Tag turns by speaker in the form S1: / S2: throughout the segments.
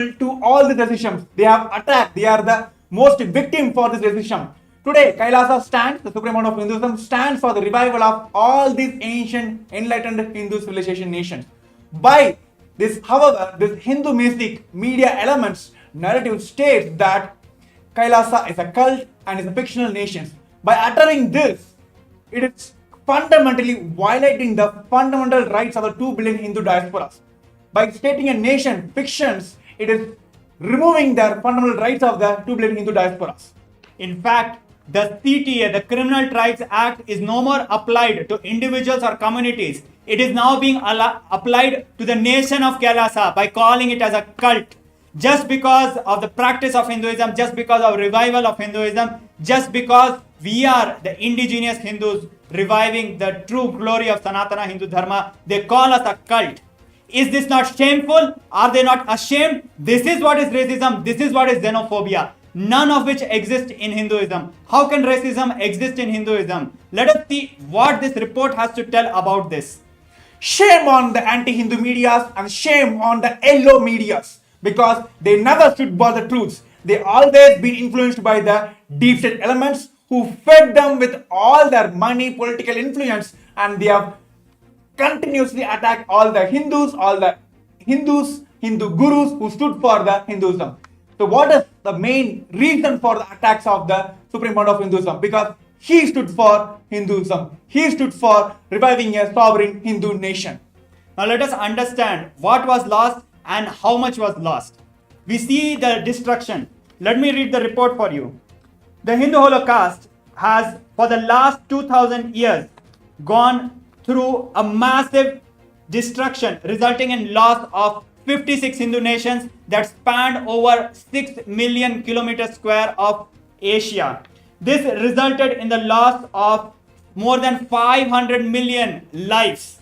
S1: to all the decisions. They have attacked. They are the most victim for this decision. Today, KAILASA stands, the Supreme Pontiff of Hinduism, stands for the revival of all these ancient, enlightened Hindu civilization nations. By this, however, this Hindu mystic media elements narrative states that KAILASA is a cult and is a fictional nation. By uttering this, it is fundamentally violating the fundamental rights of the 2 billion Hindu diasporas. By stating a nation fictions, it is removing their fundamental rights of the 2 billion Hindu diasporas.
S2: In fact, the CTA, the Criminal Tribes Act, is no more applied to individuals or communities. It is now being applied to the nation of KAILASA by calling it as a cult. Just because of the practice of Hinduism, just because of revival of Hinduism, just because we are the indigenous Hindus reviving the true glory of Sanatana Hindu Dharma, they call us a cult. Is this not shameful? Are they not ashamed? This is what is racism. This is what is xenophobia. None of which exist in Hinduism. How can racism exist in Hinduism? Let us see what this report has to tell about this.
S1: Shame on the anti-Hindu medias and shame on the yellow medias, because they never stood for the truths. They always been influenced by the deep state elements who fed them with all their money, political influence, and they have continuously attacked all the Hindus, Hindu gurus who stood for the Hinduism. So what is the main reason for the attacks of the Supreme Pontiff of Hinduism? Because he stood for Hinduism. He stood for reviving a sovereign Hindu nation.
S2: Now let us understand what was lost and how much was lost. We see the destruction. Let me read the report for you. The Hindu Holocaust has, for the last 2000 years, gone through a massive destruction, resulting in loss of 56 Hindu nations that spanned over 6 million kilometers square of Asia. This resulted in the loss of more than 500 million lives.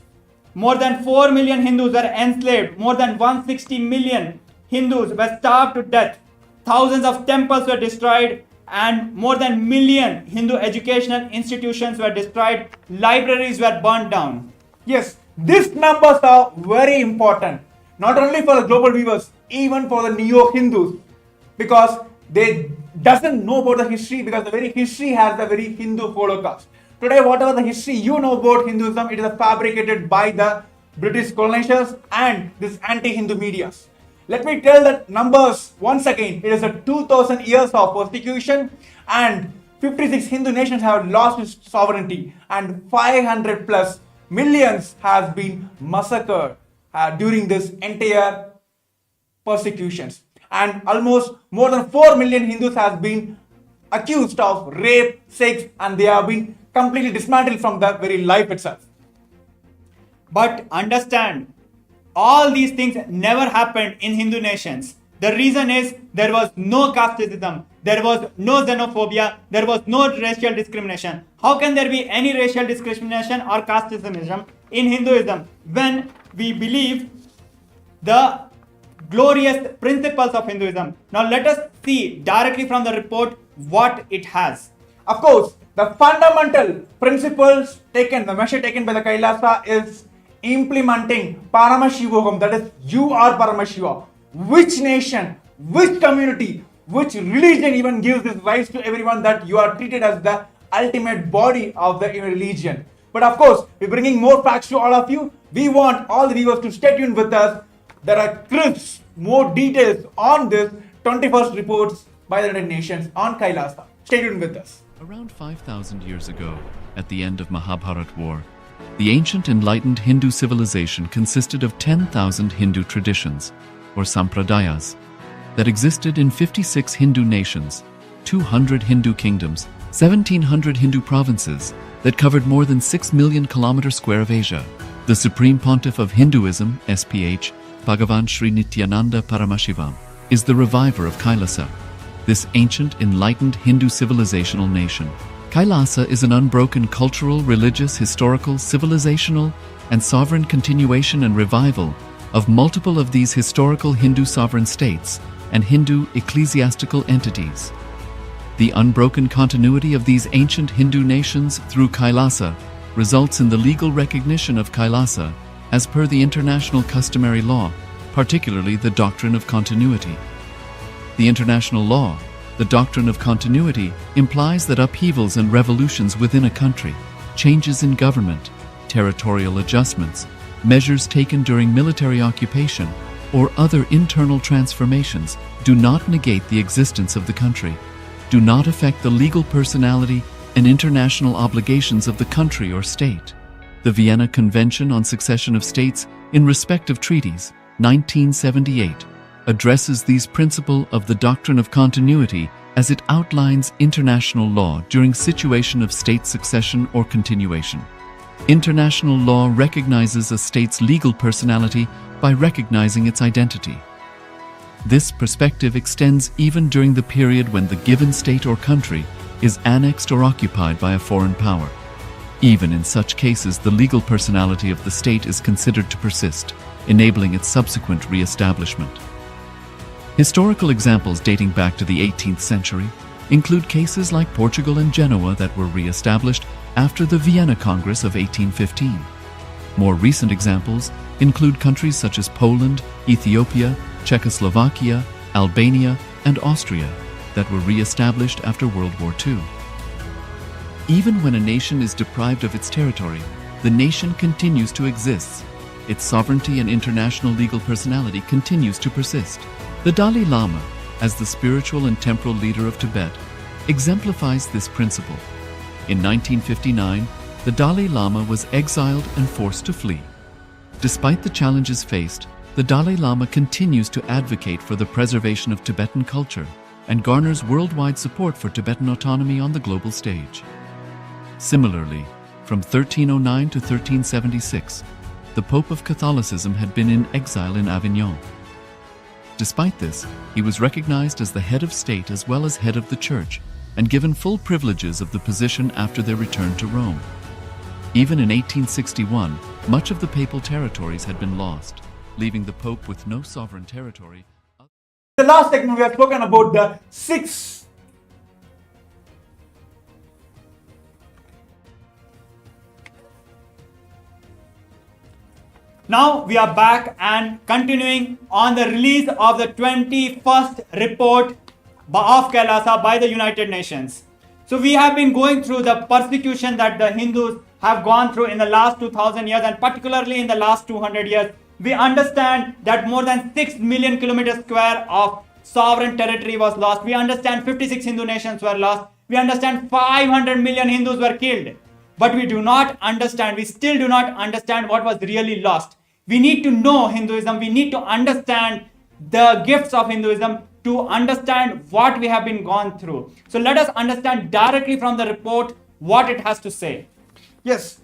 S2: More than 4 million Hindus were enslaved. More than 160 million Hindus were starved to death. Thousands of temples were destroyed, and more than million Hindu educational institutions were destroyed. Libraries were burned down.
S1: Yes, these numbers are very important, not only for the global viewers, even for the neo-Hindus, because they doesn't know about the history, because the very history has the very Hindu Holocaust. Today, whatever the history you know about Hinduism, it is fabricated by the British colonizers and this anti-Hindu medias. Let me tell the numbers once again. It is a 2000 years of persecution, and 56 Hindu nations have lost its sovereignty, and 500 plus millions has been massacred during this entire persecutions. And almost more than 4 million Hindus have been accused of rape, sex, and they have been completely dismantled from the very life itself.
S2: But understand, all these things never happened in Hindu nations. The reason is there was no casteism, there was no xenophobia, there was no racial discrimination. How can there be any racial discrimination or casteism in Hinduism when we believe the glorious principles of Hinduism? Now let us see directly from the report what it has.
S1: Of course, the fundamental principles taken, the measure taken by the KAILASA is implementing Paramashivam, that is, you are Paramashiva. Which nation, which community, which religion even gives this rights to everyone that you are treated as the ultimate body of the religion? But of course, we're bringing more facts to all of you. We want all the viewers to stay tuned with us. There are crisp, more details on this 21st reports by the United Nations on KAILASA. Stay tuned with us.
S3: Around 5,000 years ago, at the end of Mahabharat War, the ancient enlightened Hindu civilization consisted of 10,000 Hindu traditions, or sampradayas, that existed in 56 Hindu nations, 200 Hindu kingdoms, 1,700 Hindu provinces that covered more than 6 million kilometers square of Asia. The Supreme Pontiff of Hinduism, SPH, BHAGAVAN Nithyananda Paramashivam, is the reviver of KAILASA, this ancient enlightened Hindu civilizational nation. KAILASA is an unbroken cultural, religious, historical, civilizational, and sovereign continuation and revival of multiple of these historical Hindu sovereign states and Hindu ecclesiastical entities. The unbroken continuity of these ancient Hindu nations through KAILASA results in the legal recognition of KAILASA as per the international customary law, particularly the doctrine of continuity. The international law, the doctrine of continuity, implies that upheavals and revolutions within a country, changes in government, territorial adjustments, measures taken during military occupation, or other internal transformations do not negate the existence of the country, do not affect the legal personality and international obligations of the country or state. The Vienna Convention on Succession of States in respect of treaties, 1978, addresses these principles of the doctrine of continuity as it outlines international law during situation of state succession or continuation. International law recognizes a state's legal personality by recognizing its identity. This perspective extends even during the period when the given state or country is annexed or occupied by a foreign power. Even in such cases, the legal personality of the state is considered to persist, enabling its subsequent re-establishment. Historical examples dating back to the 18th century include cases like Portugal and Genoa that were re-established after the Vienna Congress of 1815. More recent examples include countries such as Poland, Ethiopia, Czechoslovakia, Albania, and Austria that were re-established after World War II. Even when a nation is deprived of its territory, the nation continues to exist. Its sovereignty and international legal personality continues to persist. The Dalai Lama, as the spiritual and temporal leader of Tibet, exemplifies this principle. In 1959, the Dalai Lama was exiled and forced to flee. Despite the challenges faced, the Dalai Lama continues to advocate for the preservation of Tibetan culture and garners worldwide support for Tibetan autonomy on the global stage. Similarly, from 1309 to 1376, the Pope of Catholicism had been in exile in Avignon. Despite this, he was recognized as the head of state as well as head of the church and given full privileges of the position after their return to Rome. Even in 1861, much of the papal territories had been lost, leaving the Pope with no sovereign territory.
S1: The last segment we have spoken about the six
S2: Now we are back and continuing on the release of the 21st report of KAILASA by the United Nations. So we have been going through the persecution that the Hindus have gone through in the last 2000 years and particularly in the last 200 years. We understand that more than 6 million kilometers square of sovereign territory was lost. We understand 56 Hindu nations were lost. We understand 500 million Hindus were killed. But we do not understand, we still do not understand what was really lost. We need to know Hinduism, we need to understand the gifts of Hinduism to understand what we have been gone through. So let us understand directly from the report what it has to say.
S1: Yes,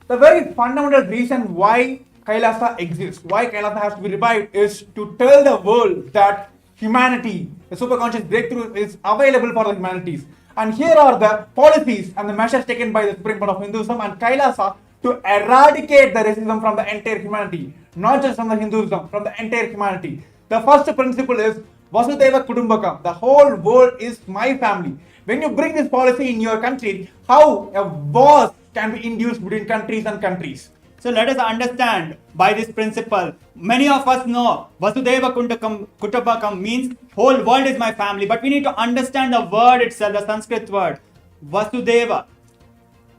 S1: the very fundamental reason why KAILASA exists, why KAILASA has to be revived, is to tell the world that humanity, the superconscious breakthrough is available for the humanities. And here are the policies and the measures taken by the Supreme Pontiff of Hinduism and KAILASA to eradicate the racism from the entire humanity, not just from the Hinduism, from the entire humanity. The first principle is Vasudhaiva Kudumbakam. The whole world is my family. When you bring this policy in your country, how a war can be induced between countries and countries?
S2: So let us understand by this principle. Many of us know Vasudhaiva Kutumbakam means whole world is my family. But we need to understand the word itself, the Sanskrit word. Vasudhaiva.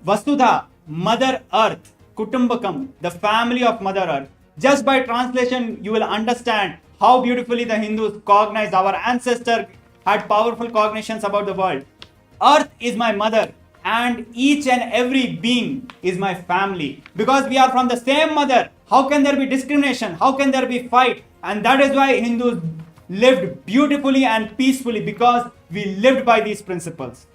S2: Vasudha, Mother Earth. Kutumbakam, the family of Mother Earth. Just by translation, you will understand how beautifully the Hindus cognize. Our ancestors had powerful cognitions about the world. Earth is my mother. And each and every being is my family. Because we are from the same mother, how can there be discrimination? How can there be fight? And that is why Hindus lived beautifully and peacefully, because we lived by these principles.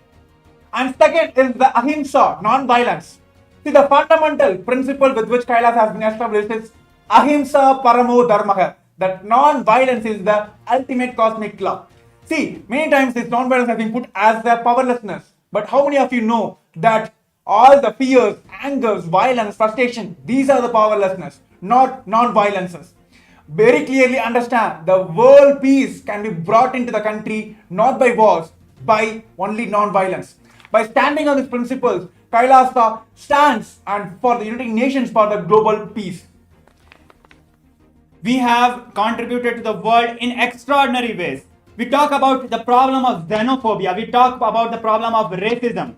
S1: And second is the ahimsa, non-violence. See, the fundamental principle with which KAILASA has been established is ahimsa paramo dharmaha. That non-violence is the ultimate cosmic law. See, many times this non-violence has been put as the powerlessness. But how many of you know that all the fears, angers, violence, frustration, these are the powerlessness, not non-violences. Very clearly understand the world peace can be brought into the country not by wars, by only non-violence. By standing on these principles, KAILASA stands and for the United Nations for the global peace.
S2: we have contributed to the world in extraordinary ways. We talk about the problem of xenophobia, we talk about the problem of racism.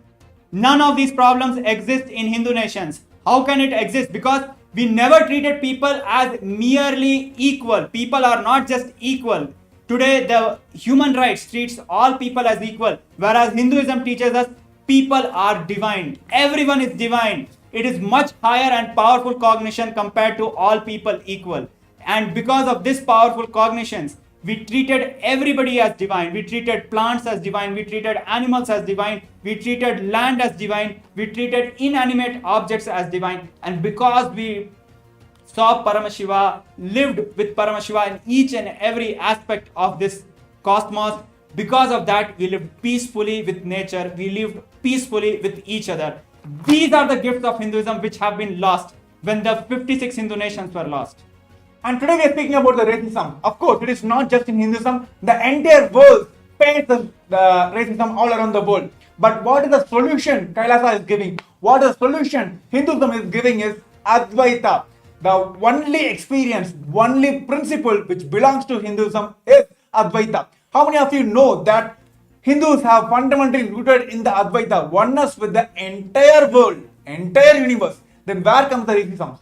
S2: None of these problems exist in Hindu nations. How can it exist? Because we never treated people as merely equal. People are not just equal. Today, the human rights treats all people as equal, whereas Hinduism teaches us people are divine. Everyone is divine. It is much higher and powerful cognition compared to all people equal. And because of this powerful cognitions, we treated everybody as divine. We treated plants as divine. We treated animals as divine. We treated land as divine. We treated inanimate objects as divine. And because we saw Paramashiva, lived with Paramashiva in each and every aspect of this cosmos, because of that, we lived peacefully with nature. We lived peacefully with each other. These are the gifts of Hinduism which have been lost when the 56 Hindu nations were lost.
S1: And today we are speaking about the racism. Of course, it is not just in Hinduism. The entire world faces the racism all around the world. But what is the solution KAILASA is giving? What is the solution Hinduism is giving is Advaita. The only experience, only principle which belongs to Hinduism is Advaita. How many of you know that Hindus have fundamentally rooted in the Advaita, oneness with the entire world, entire universe? Then where comes the racism?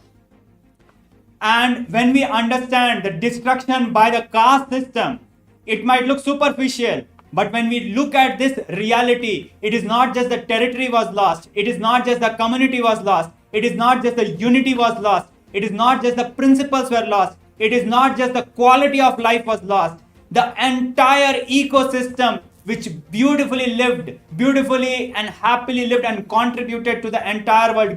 S2: And when we understand the destruction by the caste system, it might look superficial. But when we look at this reality, it is not just the territory was lost. It is not just the community was lost. It is not just the unity was lost. It is not just the principles were lost. It is not just the quality of life was lost. The entire ecosystem which beautifully lived, beautifully and happily lived and contributed to the entire world.